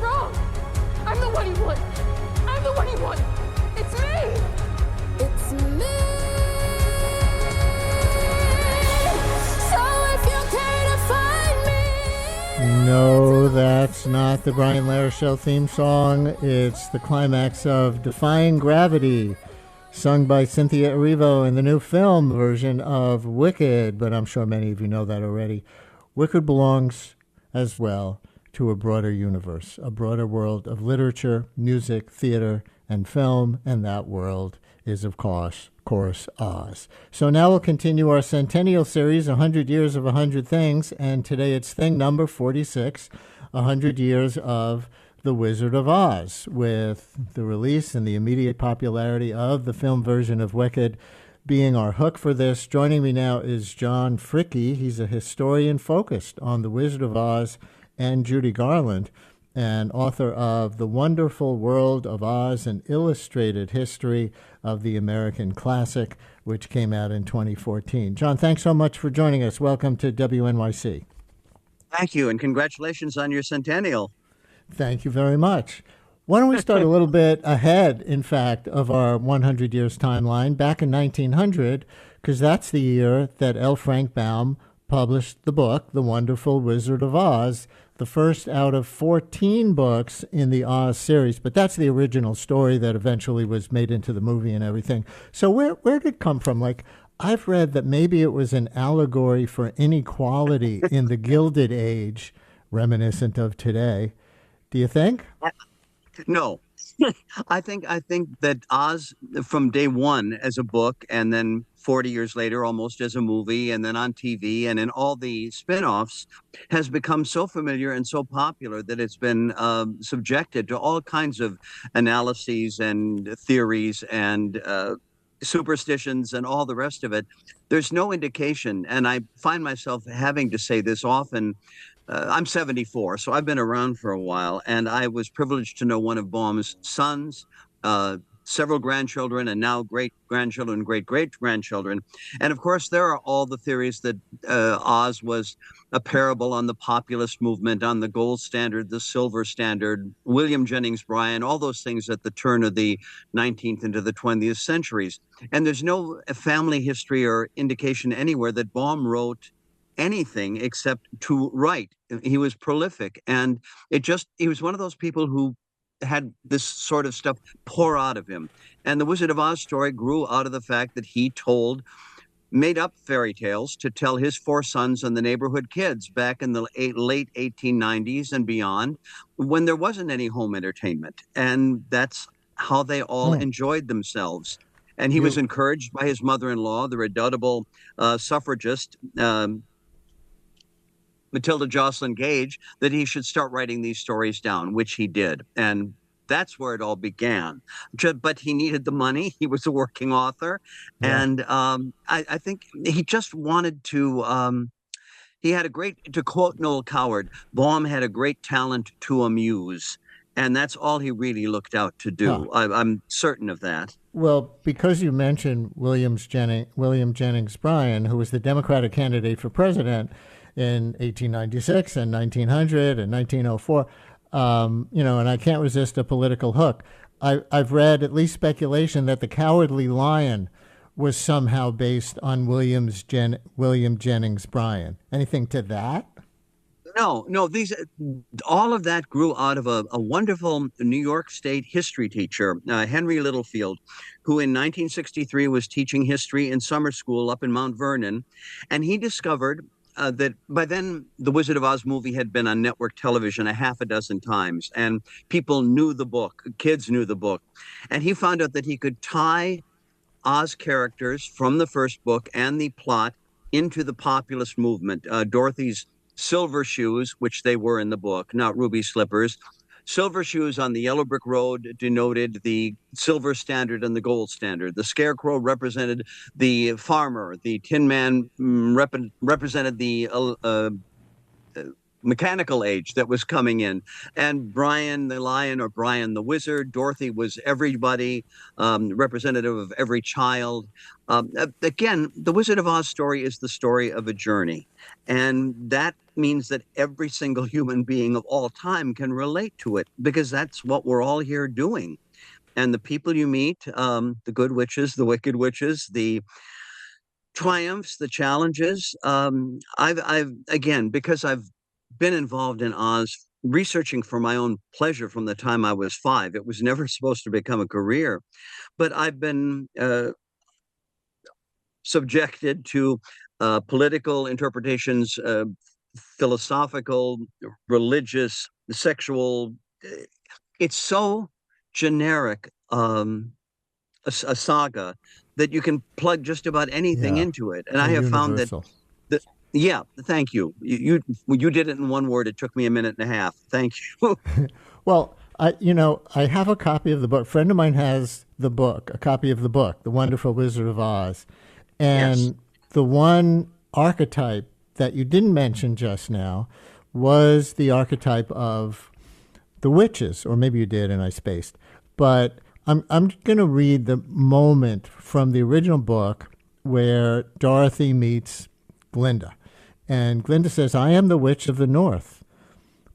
wrong. I'm the one he wanted. I'm the one he wanted. It's me. It's me. So if you care to find me. No, that's not the Brian Lehrer Show theme song. It's the climax of Defying Gravity, sung by Cynthia Erivo in the new film version of Wicked, but I'm sure many of you know that already. Wicked belongs as well to a broader universe, a broader world of literature, music, theater, and film, and that world is, of course, Oz. So now we'll continue our centennial series, 100 Years of 100 Things, and today it's thing number 46, 100 Years of The Wizard of Oz, with the release and the immediate popularity of the film version of Wicked being our hook for this. Joining me now is John Fricke. He's a historian focused on The Wizard of Oz and Judy Garland, and author of The Wonderful World of Oz, an illustrated history of the American classic, which came out in 2014. John, thanks so much for joining us. Welcome to WNYC. Thank you, and congratulations on your centennial. Thank you very much. Why don't we start a little bit ahead, in fact, of our 100 years timeline, back in 1900, because that's the year that L. Frank Baum published the book, The Wonderful Wizard of Oz, the first out of 14 books in the Oz series. But that's the original story that eventually was made into the movie and everything. So where did it come from? Like, I've read that maybe it was an allegory for inequality in the Gilded Age, reminiscent of today. Do you think? No. I think that Oz, from day one as a book, and then 40 years later almost as a movie, and then on TV and in all the spin-offs, has become so familiar and so popular that it's been subjected to all kinds of analyses and theories and superstitions and all the rest of it. There's no indication, and I find myself having to say this often. I'm 74, so I've been around for a while, and I was privileged to know one of Baum's sons, several grandchildren, and now great-grandchildren, great-great-grandchildren. And, of course, there are all the theories that Oz was a parable on the populist movement, on the gold standard, the silver standard, William Jennings Bryan, all those things at the turn of the 19th into the 20th centuries. And there's no family history or indication anywhere that Baum wrote anything except to write. He was prolific, and he was one of those people who had this sort of stuff pour out of him. And the Wizard of Oz story grew out of the fact that he made up fairy tales to tell his four sons and the neighborhood kids back in the late 1890s and beyond, when there wasn't any home entertainment. And that's how they all enjoyed themselves. And he was encouraged by his mother-in-law, the redoubtable suffragist, Matilda Jocelyn Gage, that he should start writing these stories down, which he did. And that's where it all began. But he needed the money. He was a working author. Yeah. And I think he just wanted to, to quote Noel Coward, Baum had a great talent to amuse. And that's all he really looked out to do. Huh. I'm certain of that. Well, because you mentioned William Jennings Bryan, who was the Democratic candidate for president in 1896 and 1900 and 1904, and I can't resist a political hook. I've read at least speculation that The Cowardly Lion was somehow based on William Jennings Bryan. Anything to that? No. All of that grew out of a wonderful New York State history teacher, Henry Littlefield, who in 1963 was teaching history in summer school up in Mount Vernon, and he discovered that by then the Wizard of Oz movie had been on network television a half a dozen times, and people knew the book, kids knew the book. And he found out that he could tie Oz characters from the first book and the plot into the populist movement. Dorothy's silver shoes, which they were in the book, not ruby slippers. Silver shoes on the yellow brick road denoted the silver standard and the gold standard. The scarecrow represented the farmer. The tin man represented the mechanical age that was coming in. And Brian the Lion or Brian the Wizard, Dorothy was everybody, representative of every child. Again, the Wizard of Oz story is the story of a journey. And that means that every single human being of all time can relate to it, because that's what we're all here doing. And the people you meet, the good witches, the wicked witches, the triumphs, the challenges. I've again, because I've been involved in Oz, researching for my own pleasure from the time I was 5. It was never supposed to become a career, but I've been subjected to political interpretations, philosophical, religious, sexual. It's so generic, a saga, that you can plug just about anything into it. And I have universal. found that, yeah, thank you. You did it in one word. It took me a minute and a half. Thank you. Well, I have a copy of the book. A friend of mine has the book, a copy of the book, The Wonderful Wizard of Oz. And Yes. the one archetype that you didn't mention just now was the archetype of the witches, or maybe you did and I spaced. But I'm going to read the moment from the original book where Dorothy meets Glinda. And Glinda says, "I am the witch of the North."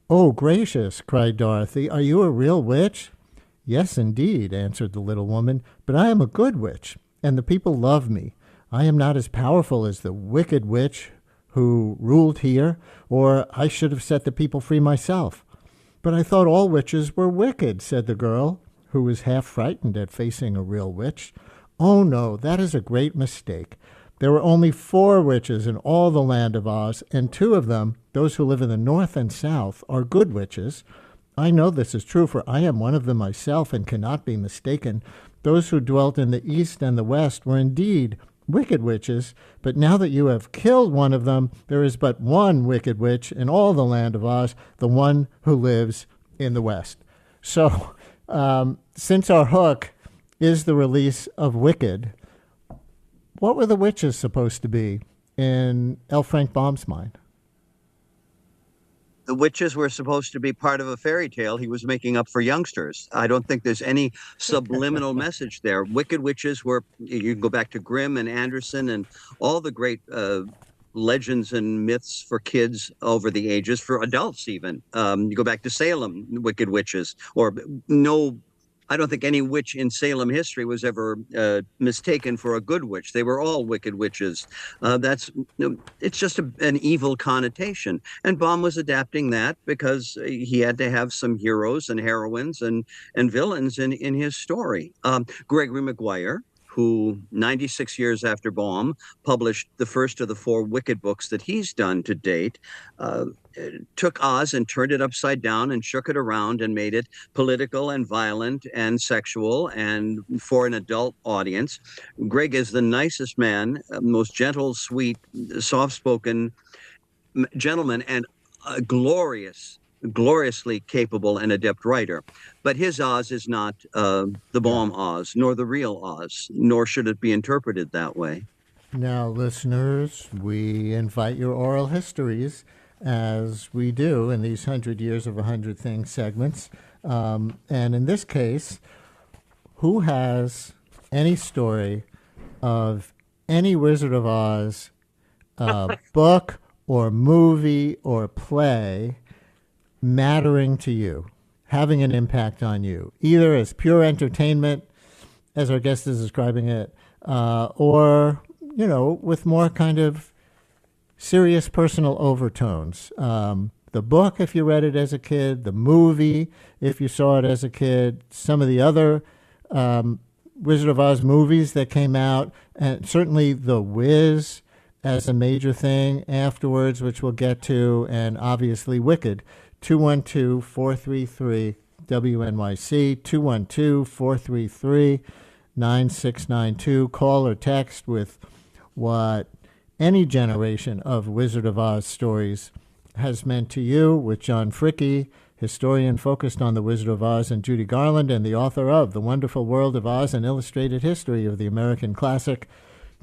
"Oh, gracious," cried Dorothy, "are you a real witch?" "Yes, indeed," answered the little woman, "but I am a good witch, and the people love me. I am not as powerful as the wicked witch who ruled here, or I should have set the people free myself." "But I thought all witches were wicked," said the girl, who was half frightened at facing a real witch. "Oh, no, that is a great mistake. There were only 4 witches in all the land of Oz, and 2 of them, those who live in the north and south, are good witches. I know this is true, for I am one of them myself and cannot be mistaken. Those who dwelt in the east and the west were indeed wicked witches, but now that you have killed one of them, there is but one wicked witch in all the land of Oz, the one who lives in the west." So, since our hook is the release of Wicked, what were the witches supposed to be in L. Frank Baum's mind? The witches were supposed to be part of a fairy tale he was making up for youngsters. I don't think there's any subliminal message there. Wicked witches were, you can go back to Grimm and Anderson and all the great legends and myths for kids over the ages, for adults even. You go back to Salem, wicked witches, or no, I don't think any witch in Salem history was ever mistaken for a good witch. They were all wicked witches. It's just an evil connotation. And Baum was adapting that because he had to have some heroes and heroines and villains in his story. Gregory Maguire, who 96 years after Baum published the first of the 4 Wicked books that he's done to date, took Oz and turned it upside down and shook it around and made it political and violent and sexual and for an adult audience. Greg is the nicest man, most gentle, sweet, soft-spoken gentleman, and a gloriously capable and adept writer. But his Oz is not the Baum Oz, nor the real Oz, nor should it be interpreted that way. Now, listeners, we invite your oral histories, as we do in these 100 Years of 100 Things segments. And in this case, who has any story of any Wizard of Oz book or movie or play mattering to you, having an impact on you, either as pure entertainment, as our guest is describing it, or, with more kind of serious personal overtones. The book, if you read it as a kid, the movie, if you saw it as a kid, some of the other Wizard of Oz movies that came out, and certainly The Wiz as a major thing afterwards, which we'll get to, and obviously Wicked. 212-433-WNYC, 212-433-9692. Call or text with what any generation of Wizard of Oz stories has meant to you, with John Fricke, historian focused on the Wizard of Oz, and Judy Garland, and the author of The Wonderful World of Oz, an illustrated history of the American classic.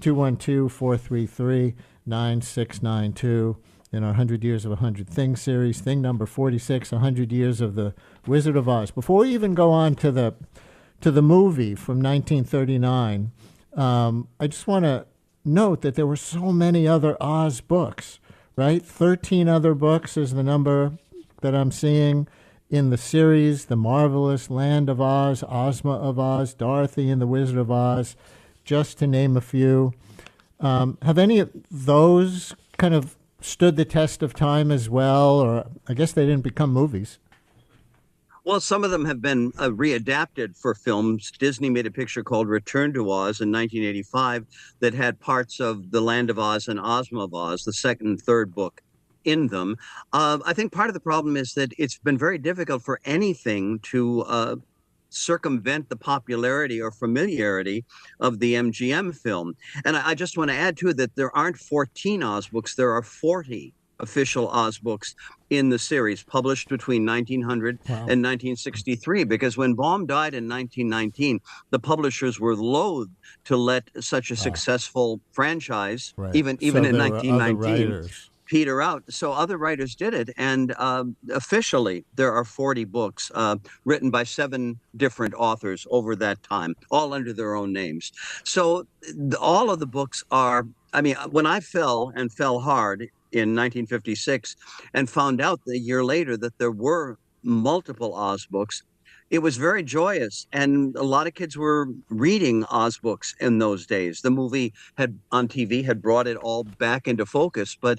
212-433-9692. in our 100 Years of 100 Things series, thing number 46, 100 Years of the Wizard of Oz. Before we even go on to the movie from 1939, I just want to note that there were so many other Oz books, right? 13 other books is the number that I'm seeing in the series: The Marvelous Land of Oz, Ozma of Oz, Dorothy and the Wizard of Oz, just to name a few. Have any of those kind of stood the test of time as well? Or I guess they didn't become movies. Well, some of them have been readapted for films. Disney made a picture called Return to Oz in 1985 that had parts of The Land of Oz and Ozma of Oz, the second and third book, in them. I think part of the problem is that it's been very difficult for anything to circumvent the popularity or familiarity of the MGM film. And I just want to add, too, that there aren't 14 Oz books. There are 40 official Oz books in the series, published between 1900 and 1963, because when Baum died in 1919, the publishers were loath to let such a successful franchise, even in 1919, peter out. So other writers did it, and officially there are 40 books written by 7 different authors over that time, all under their own names. So all of the books are, I mean, when I fell hard in 1956 and found out a year later that there were multiple Oz books, it was very joyous, and a lot of kids were reading Oz books in those days. The movie on TV had brought it all back into focus, but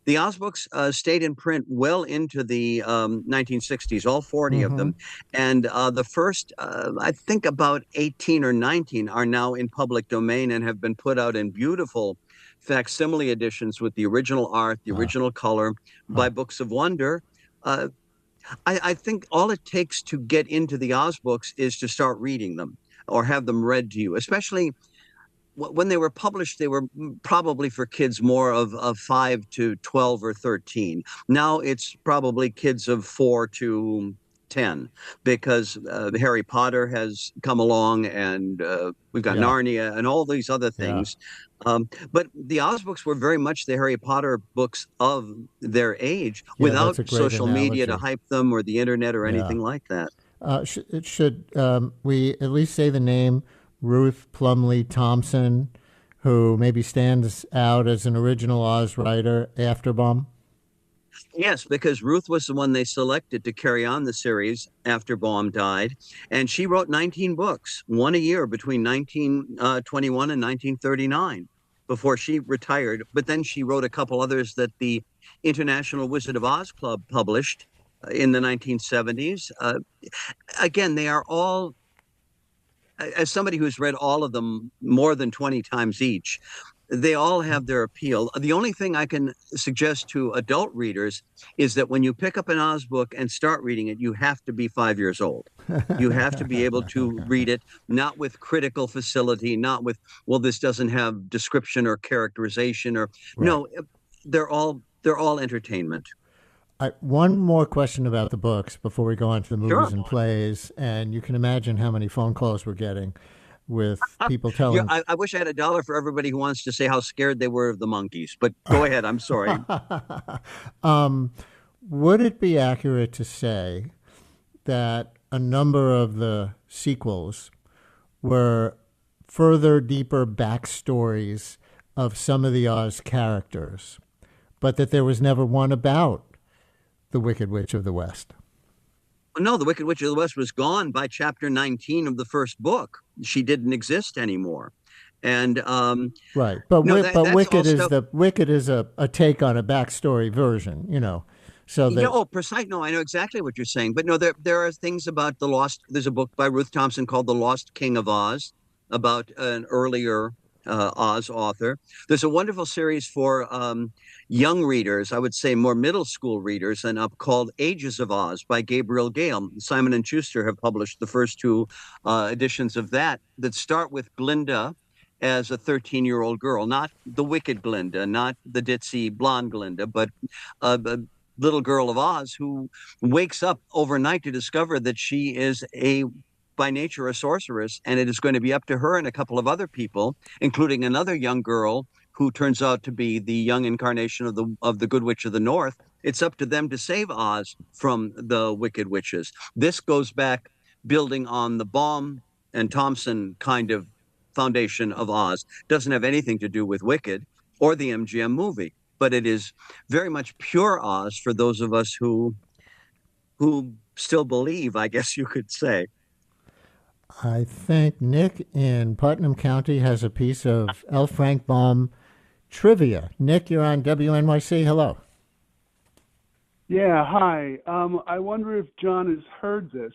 the Oz books stayed in print well into the 1960s, all 40 of them. And the first, I think about 18 or 19 are now in public domain and have been put out in beautiful facsimile editions with the original art, the original color, by Books of Wonder. I think all it takes to get into the Oz books is to start reading them or have them read to you, especially when they were published. They were probably for kids more of 5 to 12 or 13. Now it's probably kids of 4 to 10, because Harry Potter has come along, and we've got Narnia and all these other things. But the Oz books were very much the Harry Potter books of their age, without social media to hype them, or the internet or anything like that. Should we at least say the name Ruth Plumley Thompson, who maybe stands out as an original Oz writer after Baum? Yes, because Ruth was the one they selected to carry on the series after Baum died. And she wrote 19 books, one a year between 1921 and 1939, before she retired. But then she wrote a couple others that the International Wizard of Oz Club published in the 1970s. Again, they are all, as somebody who's read all of them more than 20 times each, they all have their appeal. The only thing I can suggest to adult readers is that when you pick up an Oz book and start reading it, you have to be 5 years old. You have to be able to read it, not with critical facility, not with, well, this doesn't have description or characterization, or no, they're all entertainment. One more question about the books before we go on to the movies and plays, and you can imagine how many phone calls we're getting with people telling... I wish I had $1 for everybody who wants to say how scared they were of the monkeys, but go ahead. I'm sorry. Would it be accurate to say that a number of the sequels were further, deeper backstories of some of the Oz characters, but that there was never one about the Wicked Witch of the West? No, the Wicked Witch of the West was gone by chapter 19 of the first book. She didn't exist anymore. And right, but Wicked is a take on a backstory version, you know. So that precise. No, I know exactly what you're saying. But no, there are things about the lost. There's a book by Ruth Thompson called The Lost King of Oz, about an earlier Oz author. There's a wonderful series for young readers, I would say more middle school readers, and called Ages of Oz by Gabriel Gale. Simon & Schuster have published the first 2 editions of that start with Glinda as a 13-year-old girl, not the wicked Glinda, not the ditzy blonde Glinda, but a little girl of Oz who wakes up overnight to discover that she is by nature a sorceress, and it is going to be up to her and a couple of other people, including another young girl who turns out to be the young incarnation of the Good Witch of the North. It's up to them to save Oz from the wicked witches. This goes back, building on the Baum and Thompson kind of foundation of Oz. Doesn't have anything to do with Wicked or the MGM movie, but it is very much pure Oz for those of us who still believe, I guess you could say. I think Nick in Putnam County has a piece of L. Frank Baum trivia. Nick, you're on WNYC. Hello. Yeah, hi. I wonder if John has heard this.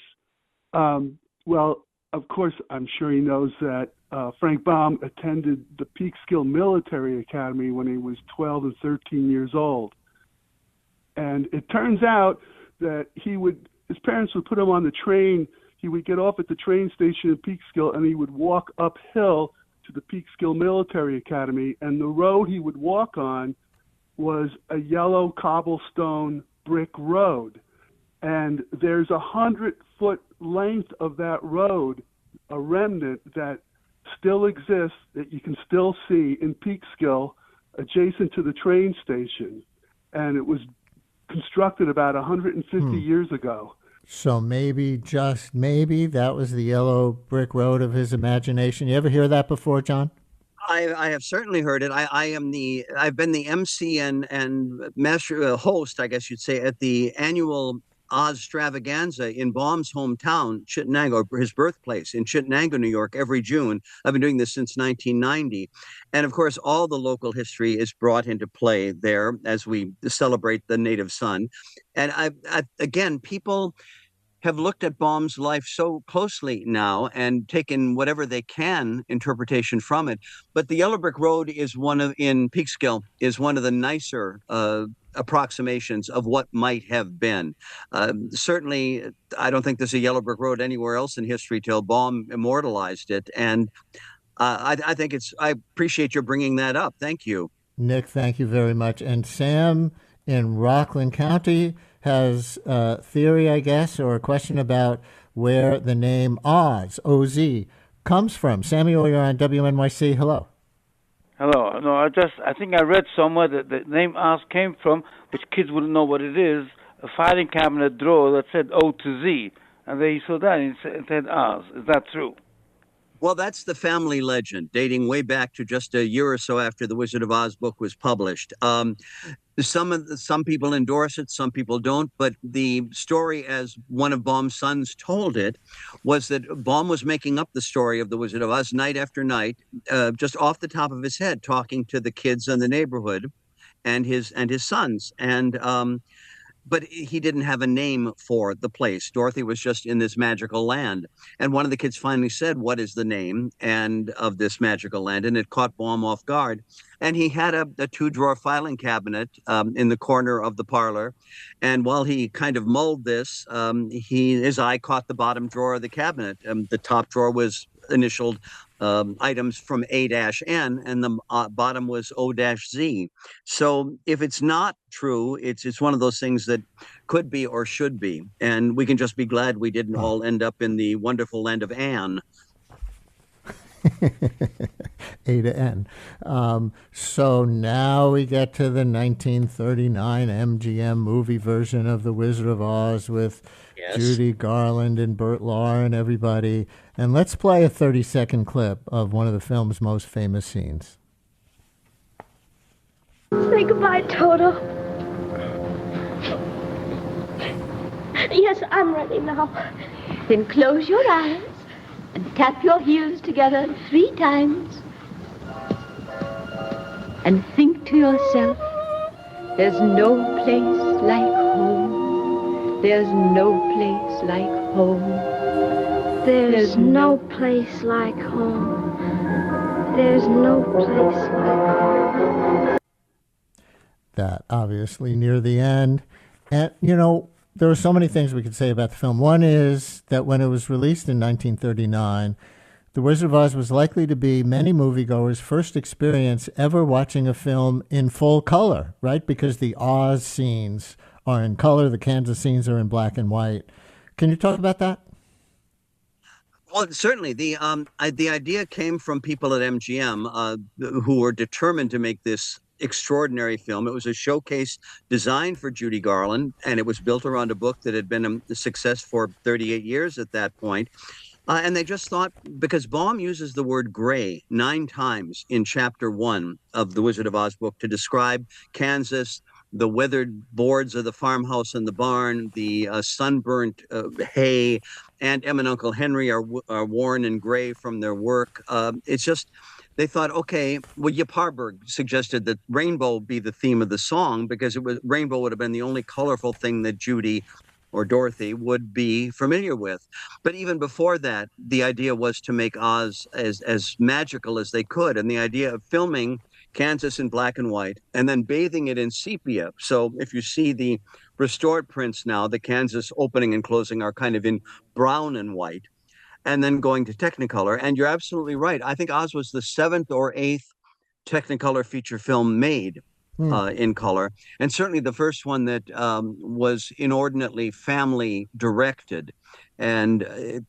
Well, of course, I'm sure he knows that Frank Baum attended the Peekskill Military Academy when he was 12 and 13 years old. And it turns out that his parents would put him on the train. He would get off at the train station in Peekskill, and he would walk uphill to the Peekskill Military Academy. And the road he would walk on was a yellow cobblestone brick road. And there's 100-foot length of that road, a remnant that still exists, that you can still see in Peekskill, adjacent to the train station. And it was constructed about 150 years ago. So maybe, just maybe, that was the yellow brick road of his imagination. You ever hear that before, John? I have certainly heard it. I've been the MC and master host, I guess you'd say, at the annual Oz Stravaganza in Baum's hometown, Chittenango, his birthplace in Chittenango, New York, every June. I've been doing this since 1990. And of course, all the local history is brought into play there as we celebrate the native son. And again, people have looked at Baum's life so closely now and taken whatever they can interpretation from it. But the Yellow Brick Road in Peekskill is one of the nicer approximations of what might have been. Certainly, I don't think there's a Yellow Brick Road anywhere else in history till Baum immortalized it. And I appreciate your bringing that up. Thank you. Nick, thank you very much. And Sam in Rockland County has a theory, I guess, or a question about where the name Oz, O-Z, comes from. Samuel, you're on WNYC. Hello. Hello. No, I think I read somewhere that the name Oz came from, which kids wouldn't know what it is, a filing cabinet drawer that said O to Z. And they saw that and it said Oz. Is that true? Well, that's the family legend, dating way back to just a year or so after the Wizard of Oz book was published. Some people endorse it, some people don't. But the story, as one of Baum's sons told it, was that Baum was making up the story of the Wizard of Oz night after night, just off the top of his head, talking to the kids in the neighborhood, and his sons. But he didn't have a name for the place. Dorothy was just in this magical land. And one of the kids finally said, "What is the name of this magical land?" And it caught Baum off guard. And he had a two-drawer filing cabinet in the corner of the parlor. And while he kind of mulled this, his eye caught the bottom drawer of the cabinet. The top drawer was initialed items from A-N, and the bottom was O-Z. So if it's not true, it's one of those things that could be or should be. And we can just be glad we didn't all end up in the wonderful land of Anne. A to N. So now we get to the 1939 MGM movie version of The Wizard of Oz with Judy Garland and Burt Lahr and everybody. And let's play a 30-second clip of one of the film's most famous scenes. Say goodbye, Toto. Yes, I'm ready now. Then close your eyes and tap your heels together 3 times. And think to yourself, there's no place like home. There's no place like home. There's no place like home. There's no place like home. That obviously near the end. And, there are so many things we could say about the film. One is that when it was released in 1939, The Wizard of Oz was likely to be many moviegoers' first experience ever watching a film in full color, right? Because the Oz scenes are in color, the Kansas scenes are in black and white. Can you talk about that? Oh, certainly. The idea came from people at MGM who were determined to make this extraordinary film. It was a showcase designed for Judy Garland, and it was built around a book that had been a success for 38 years at that point. And they just thought, because Baum uses the word gray 9 times in chapter 1 of the Wizard of Oz book to describe Kansas, the weathered boards of the farmhouse and the barn, the sunburnt hay, Aunt Em and Uncle Henry are worn and gray from their work. It's just, they thought, okay, well, Yip Harburg suggested that rainbow be the theme of the song because rainbow would have been the only colorful thing that Judy or Dorothy would be familiar with. But even before that, the idea was to make Oz as magical as they could. And the idea of filming Kansas in black and white and then bathing it in sepia. So if you see the restored prints now, the Kansas opening and closing are kind of in brown and white, and then going to Technicolor. And you're absolutely right. I think Oz was the 7th or 8th Technicolor feature film made in color, and certainly the first one that was inordinately family directed. And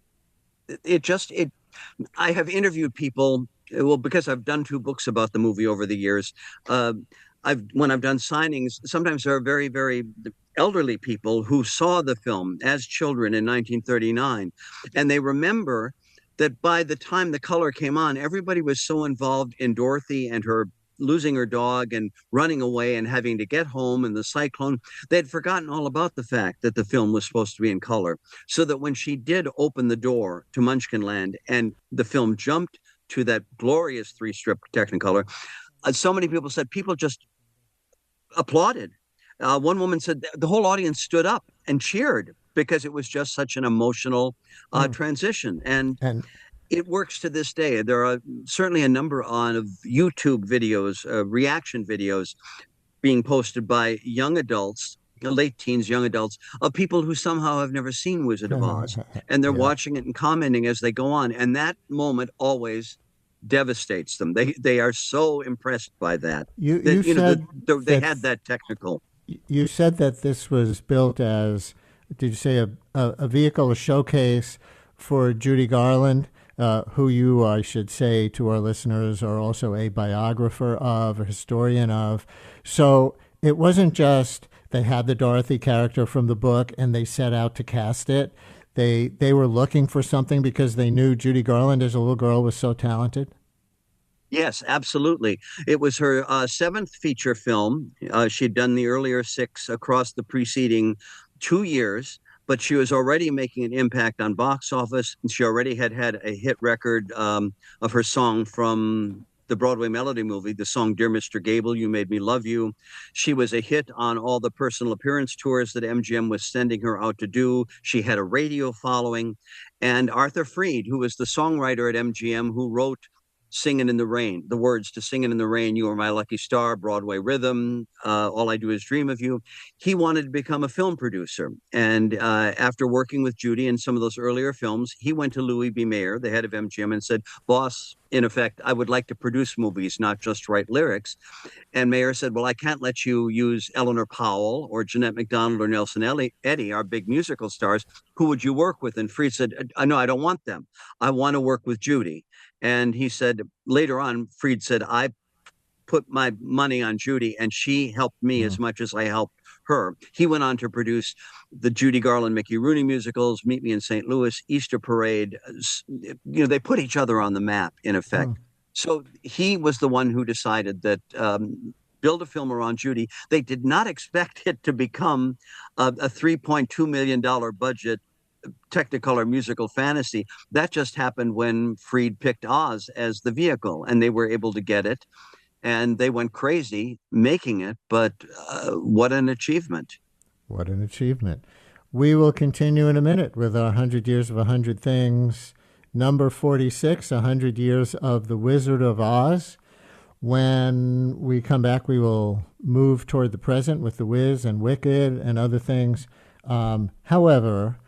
I have interviewed people, well, because I've done 2 books about the movie over the years. When I've done signings, sometimes there are very, very elderly people who saw the film as children in 1939, and they remember that by the time the color came on, everybody was so involved in Dorothy and her losing her dog and running away and having to get home in the cyclone, they'd forgotten all about the fact that the film was supposed to be in color. So that when she did open the door to Munchkinland and the film jumped to that glorious 3-strip Technicolor, so many people said people just applauded. One woman said the whole audience stood up and cheered because it was just such an emotional transition. And it works to this day. There are certainly a number of YouTube videos, reaction videos being posted by young adults, late teens, young adults, of people who somehow have never seen Wizard of Oz. And they're watching it and commenting as they go on. And that moment always devastates them. They are so impressed by that. They had that technical. You said that this was built as, did you say, a vehicle, a showcase for Judy Garland? Who you, I should say to our listeners, are also a biographer of, a historian of. So it wasn't just they had the Dorothy character from the book and they set out to cast it. They were looking for something because they knew Judy Garland as a little girl was so talented. Yes, absolutely. It was her 7th feature film. She'd done the earlier 6 across the preceding 2 years. But she was already making an impact on box office. She already had a hit record of her song from the Broadway Melody movie, the song Dear Mr. Gable, You Made Me Love You. She was a hit on all the personal appearance tours that MGM was sending her out to do. She had a radio following. And Arthur Freed, who was the songwriter at MGM, who wrote Singin' in the Rain, the words to Singin' in the Rain, You Are My Lucky Star, Broadway Rhythm, All I Do Is Dream of You. He wanted to become a film producer. And after working with Judy in some of those earlier films, he went to Louis B. Mayer, the head of MGM, and said, boss, in effect, I would like to produce movies, not just write lyrics. And Mayer said, well, I can't let you use Eleanor Powell or Jeanette MacDonald or Nelson Eddy, our big musical stars. Who would you work with? And Freed said, no, I don't want them. I want to work with Judy. And he said, later on, Freed said, I put my money on Judy, and she helped me as much as I helped her. He went on to produce the Judy Garland, Mickey Rooney musicals, Meet Me in St. Louis, Easter Parade. They put each other on the map, in effect. So he was the one who decided that build a film around Judy. They did not expect it to become a $3.2 million budget Technicolor musical fantasy. That just happened when Freed picked Oz as the vehicle, and they were able to get it, and they went crazy making it. But what an achievement. What an achievement. We will continue in a minute with our 100 Years of 100 Things, number 46, 100 Years of the Wizard of Oz. When we come back, we will move toward the present with The Wiz and Wicked and other things. However,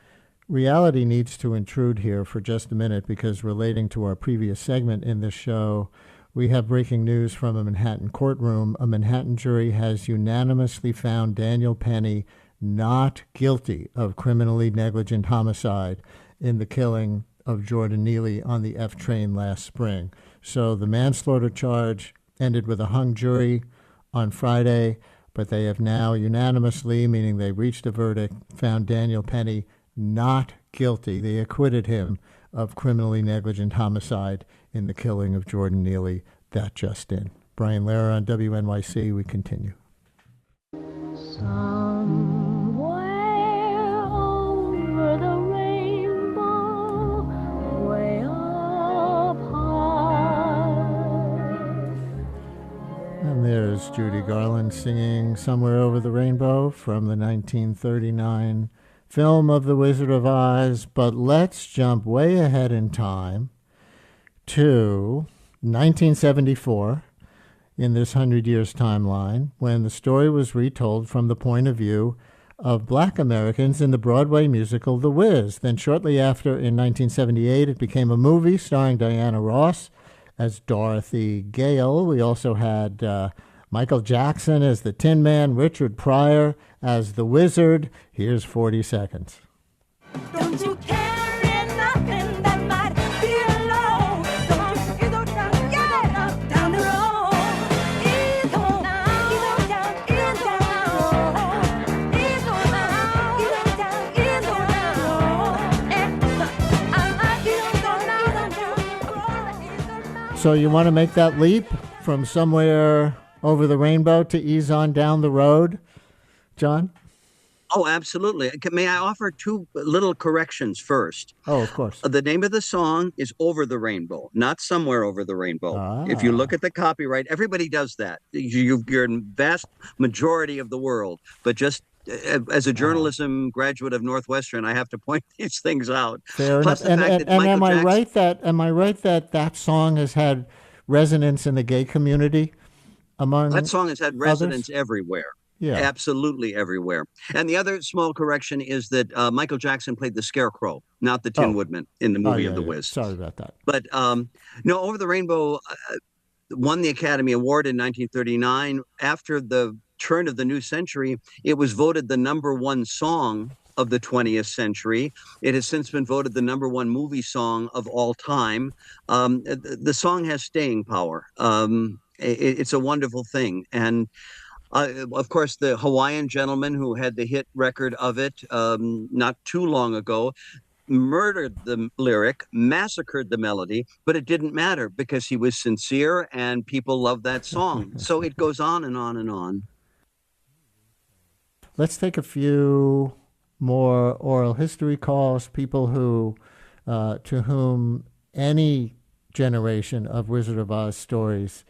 reality needs to intrude here for just a minute, because relating to our previous segment in this show, we have breaking news from a Manhattan courtroom. A Manhattan jury has unanimously found Daniel Penny not guilty of criminally negligent homicide in the killing of Jordan Neely on the F train last spring. So the manslaughter charge ended with a hung jury on Friday, but they have now unanimously, meaning they reached a verdict, found Daniel Penny not guilty. They acquitted him of criminally negligent homicide in the killing of Jordan Neely. That just in. Brian Lehrer on WNYC. We continue. Somewhere over the rainbow, way up high. And there's Judy Garland singing Somewhere Over the Rainbow from the 1939 film of The Wizard of Oz. But let's jump way ahead in time to 1974 in this 100 years timeline, when the story was retold from the point of view of Black Americans in the Broadway musical The Wiz. Then shortly after, in 1978, it became a movie starring Diana Ross as Dorothy Gale. We also had Michael Jackson as the Tin Man, Richard Pryor as the Wizard. Here's 40 seconds. Don't you carry nothing that might be alone. Don't you go down, down the road. Go down, So you want to make that leap from Somewhere Over the Rainbow to Ease On Down the Road, John? Oh, absolutely. May I offer two little corrections first? Oh, of course. The name of the song is Over the Rainbow, not Somewhere Over the Rainbow. If you look at the copyright, everybody does that. You're in vast majority of the world. But just as a journalism graduate of Northwestern, I have to point these things out. Fair Plus enough. the fact that And Michael Jackson, am I right that that song has had resonance in the gay community? that song has had resonance everywhere. Yeah. Absolutely everywhere. And the other small correction is that Michael Jackson played the Scarecrow, not the Tin Woodman in the movie of The Wiz. Sorry about that. But no, Over the Rainbow won the Academy Award in 1939. After the turn of the new century, it was voted the #1 song of the 20th century. It has since been voted the #1 movie song of all time. The song has staying power. It's a wonderful thing. And of course, the Hawaiian gentleman who had the hit record of it not too long ago murdered the lyric, massacred the melody, but it didn't matter because he was sincere and people loved that song. So it goes on and on and on. Let's take a few more oral history calls, people who, to whom any generation of Wizard of Oz stories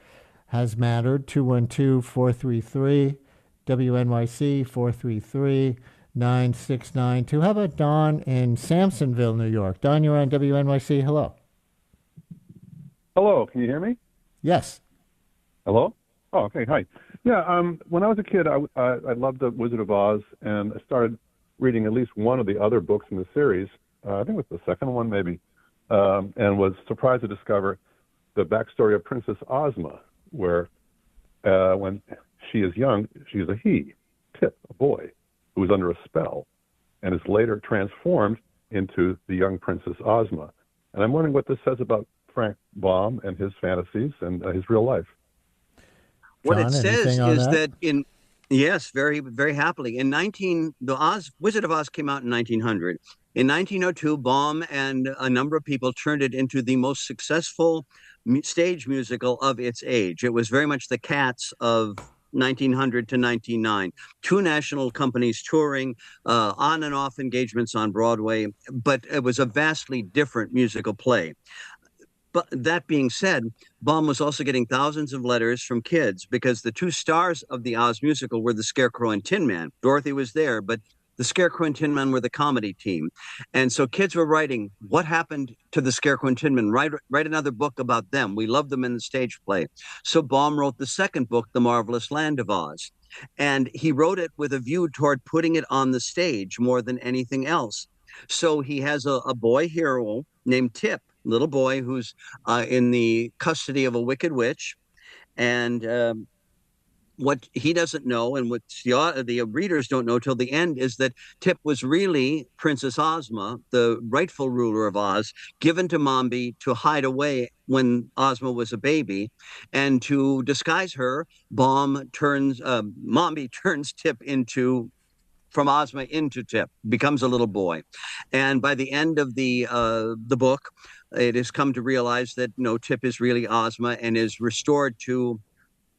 has mattered. 212-433, WNYC 433-9692. How about Don in Sampsonville, New York? Don, you're on WNYC. Hello. Hello, can you hear me? Yes. Hello? Oh, okay, hi. Yeah, when I was a kid, I loved The Wizard of Oz, and I started reading at least one of the other books in the series. I think it was the second one, maybe, and was surprised to discover the backstory of Princess Ozma, where when she is young, she is a he, Tip, a boy, who is under a spell, and is later transformed into the young Princess Ozma. And I'm wondering what this says about Frank Baum and his fantasies and his real life. What John, it says anything on is that? Yes, very, very happily. Wizard of Oz came out in 1900. In 1902, Baum and a number of people turned it into the most successful stage musical of its age. It was very much the Cats of 1900 to 1909. Two national companies touring, on and off engagements on Broadway, but it was a vastly different musical play. But that being said, Baum was also getting thousands of letters from kids because the two stars of the Oz musical were the Scarecrow and Tin Man. Dorothy was there, but the Scarecrow and Tin Man were the comedy team. And so kids were writing, what happened to the Scarecrow and Tin Man? Write another book about them. We love them in the stage play. So Baum wrote the second book, The Marvelous Land of Oz. And he wrote it with a view toward putting it on the stage more than anything else. So he has a boy hero named Tip, little boy who's in the custody of a wicked witch. And what he doesn't know, and what the readers don't know till the end, is that Tip was really Princess Ozma, the rightful ruler of Oz, given to Mombi to hide away when Ozma was a baby, and to disguise her, Mombi turns Tip into from Ozma into Tip, becomes a little boy, and by the end of the book, it has come to realize that no, Tip is really Ozma and is restored to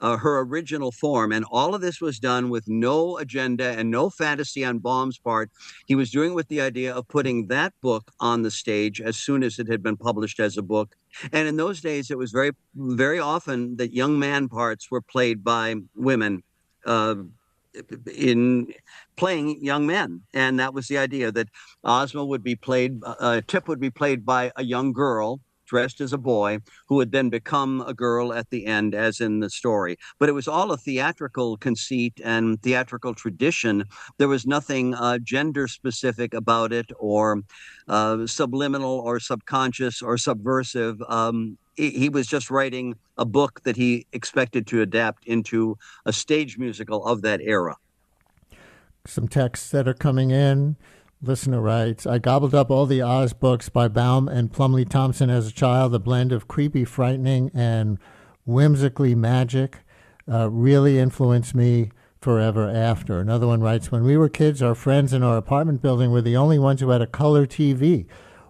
her original form. And all of this was done with no agenda and no fantasy on Baum's part. He was doing with the idea of putting that book on the stage as soon as it had been published as a book. And in those days, it was very, very often that young man parts were played by women in playing young men. And that was the idea, that Tip would be played by a young girl dressed as a boy, who would then become a girl at the end, as in the story. But it was all a theatrical conceit and theatrical tradition. There was nothing gender specific about it, or subliminal or subconscious or subversive. He was just writing a book that he expected to adapt into a stage musical of that era. Some texts that are coming in. Listener writes, I gobbled up all the Oz books by Baum and Plumley Thompson as a child. The blend of creepy, frightening, and whimsically magic really influenced me forever after. Another one writes, when we were kids, our friends in our apartment building were the only ones who had a color TV.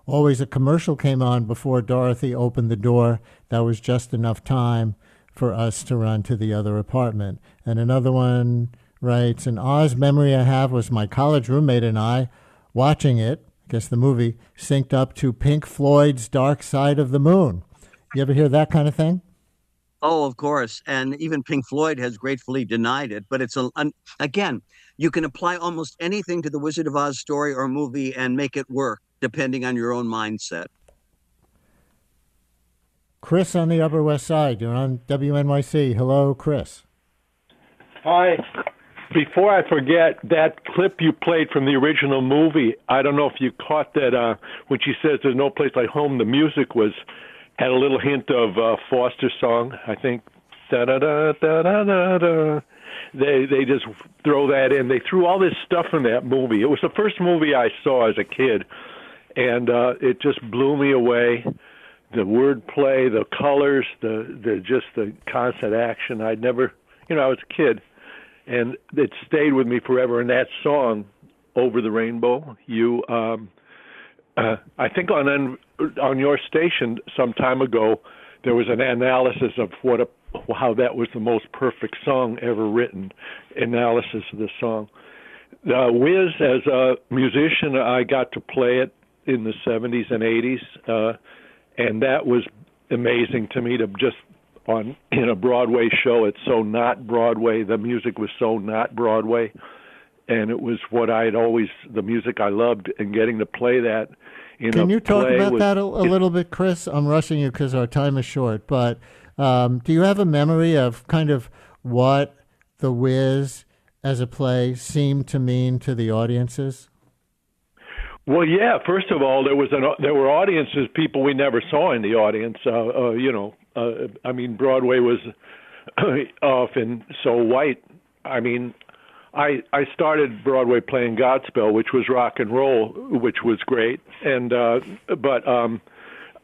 Always a commercial came on before Dorothy opened the door. That was just enough time for us to run to the other apartment. And another one writes, an Oz memory I have was my college roommate and I watching it, I guess the movie, synced up to Pink Floyd's Dark Side of the Moon. You ever hear that kind of thing? Oh, of course. And even Pink Floyd has gratefully denied it. But again, you can apply almost anything to the Wizard of Oz story or movie and make it work, depending on your own mindset. Chris on the Upper West Side, you're on WNYC. Hello, Chris. Hi. Before I forget, that clip you played from the original movie, I don't know if you caught that when she says there's no place like home, the music had a little hint of Foster's song, I think. Da-da-da-da-da-da-da. They just throw that in. They threw all this stuff in that movie. It was the first movie I saw as a kid, and it just blew me away. The wordplay, the colors, the constant action. I was a kid. And it stayed with me forever. And that song, "Over the Rainbow," I think on your station some time ago, there was an analysis of how that was the most perfect song ever written. Analysis of the song. Wiz, as a musician, I got to play it in the 70s and 80s, and that was amazing to me to just. In a Broadway show, it's so not Broadway. The music was so not Broadway, and it was the music I loved, and getting to play that Can you talk about that a little bit, Chris? I'm rushing you because our time is short, but do you have a memory of kind of what The Wiz as a play seemed to mean to the audiences? Well, yeah. First of all, there were audiences, people we never saw in the audience. Broadway was often so white. I started Broadway playing Godspell, which was rock and roll, which was great, and but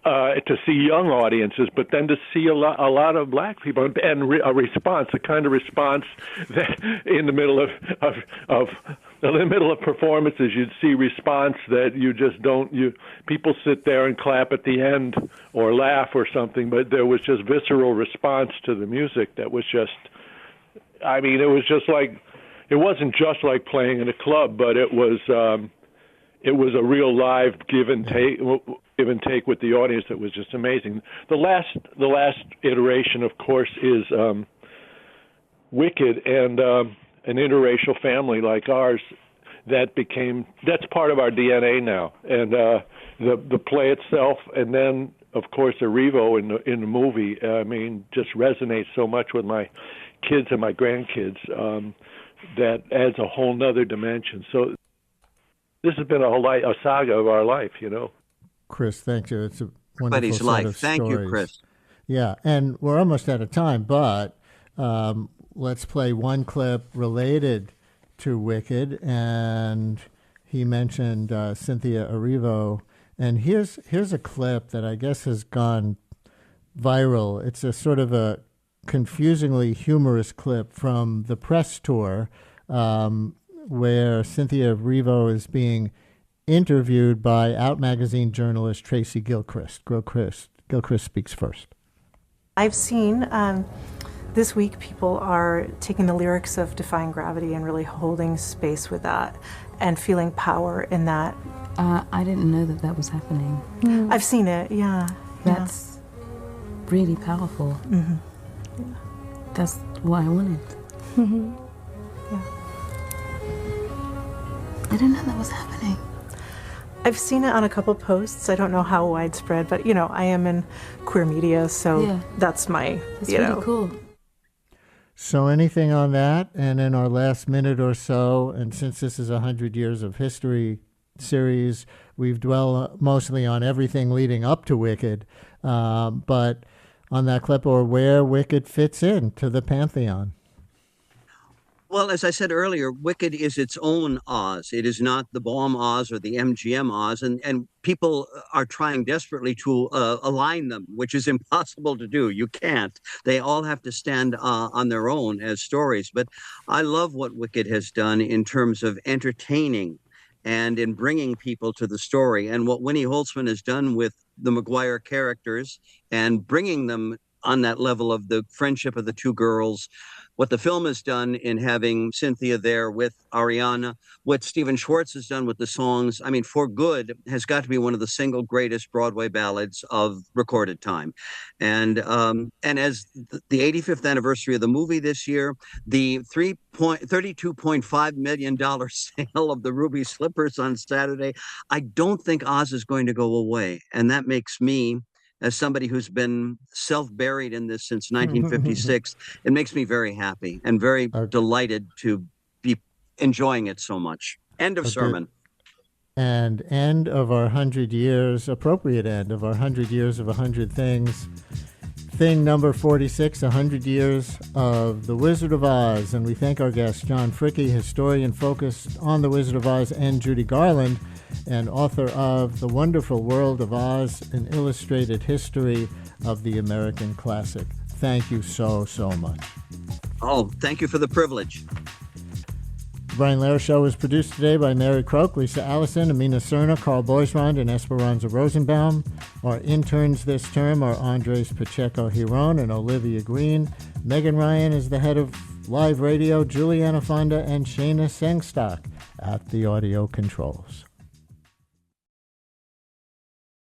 to see young audiences, but then to see a lot of black people and a response, the kind of response that in the middle of performances, you'd see response that you just don't. People sit there and clap at the end or laugh or something, but there was just visceral response to the music that was just. It was just like. It wasn't just like playing in a club, but it was a real live give and take with the audience that was just amazing. The last iteration, of course, is Wicked, and an interracial family like ours that's part of our DNA now, and the play itself, and then of course Erivo in the movie. Just resonates so much with my kids and my grandkids. That adds a whole nother dimension. So this has been a saga of our life, Chris, thank you. It's a wonderful Everybody's set life. of Thank stories. you, Chris. Yeah, and we're almost out of time, but Let's play one clip related to Wicked, and he mentioned Cynthia Erivo. And here's a clip that I guess has gone viral. It's a sort of a confusingly humorous clip from the press tour where Cynthia Erivo is being interviewed by Out Magazine journalist Tracy Gilchrist. Gilchrist speaks first. I've seen this week people are taking the lyrics of Defying Gravity and really holding space with that and feeling power in that. I didn't know that was happening. I've seen it, yeah. That's really powerful. Mm-hmm. Yeah. That's what I wanted. Mm-hmm. Yeah. I didn't know that was happening. I've seen it on a couple posts. I don't know how widespread, but I am in queer media, so that's my, That's really cool. So anything on that? And in our last minute or so, and since this is 100 Years of History series, we've dwelled mostly on everything leading up to Wicked, but on that clip, or where Wicked fits into the pantheon. Well, as I said earlier, Wicked is its own Oz. It is not the Baum Oz or the MGM Oz, and people are trying desperately to align them, which is impossible to do. You can't. They all have to stand on their own as stories. But I love what Wicked has done in terms of entertaining and in bringing people to the story, and what Winnie Holtzman has done with the McGuire characters and bringing them on that level of the friendship of the two girls. What the film has done in having Cynthia there with Ariana, what Stephen Schwartz has done with the songs, I mean, For Good has got to be one of the single greatest Broadway ballads of recorded time. And as the 85th anniversary of the movie this year, the $32.5 million sale of the Ruby Slippers on Saturday, I don't think Oz is going to go away. And that makes me, as somebody who's been self-buried in this since 1956, it makes me very happy and very delighted to be enjoying it so much. End of sermon. And end of our 100 years, appropriate end of our 100 years of 100 things. Thing number 46, 100 years of The Wizard of Oz. And we thank our guest, John Fricke, historian focused on The Wizard of Oz, and Judy Garland, and author of The Wonderful World of Oz, an illustrated history of the American classic. Thank you so much. Oh, thank you for the privilege. The Brian Lehrer Show was produced today by Mary Croak, Lisa Allison, Amina Cerna, Carl Boisrond, and Esperanza Rosenbaum. Our interns this term are Andres Pacheco-Hiron and Olivia Green. Megan Ryan is the head of live radio, Juliana Fonda and Shayna Sengstock at the audio controls.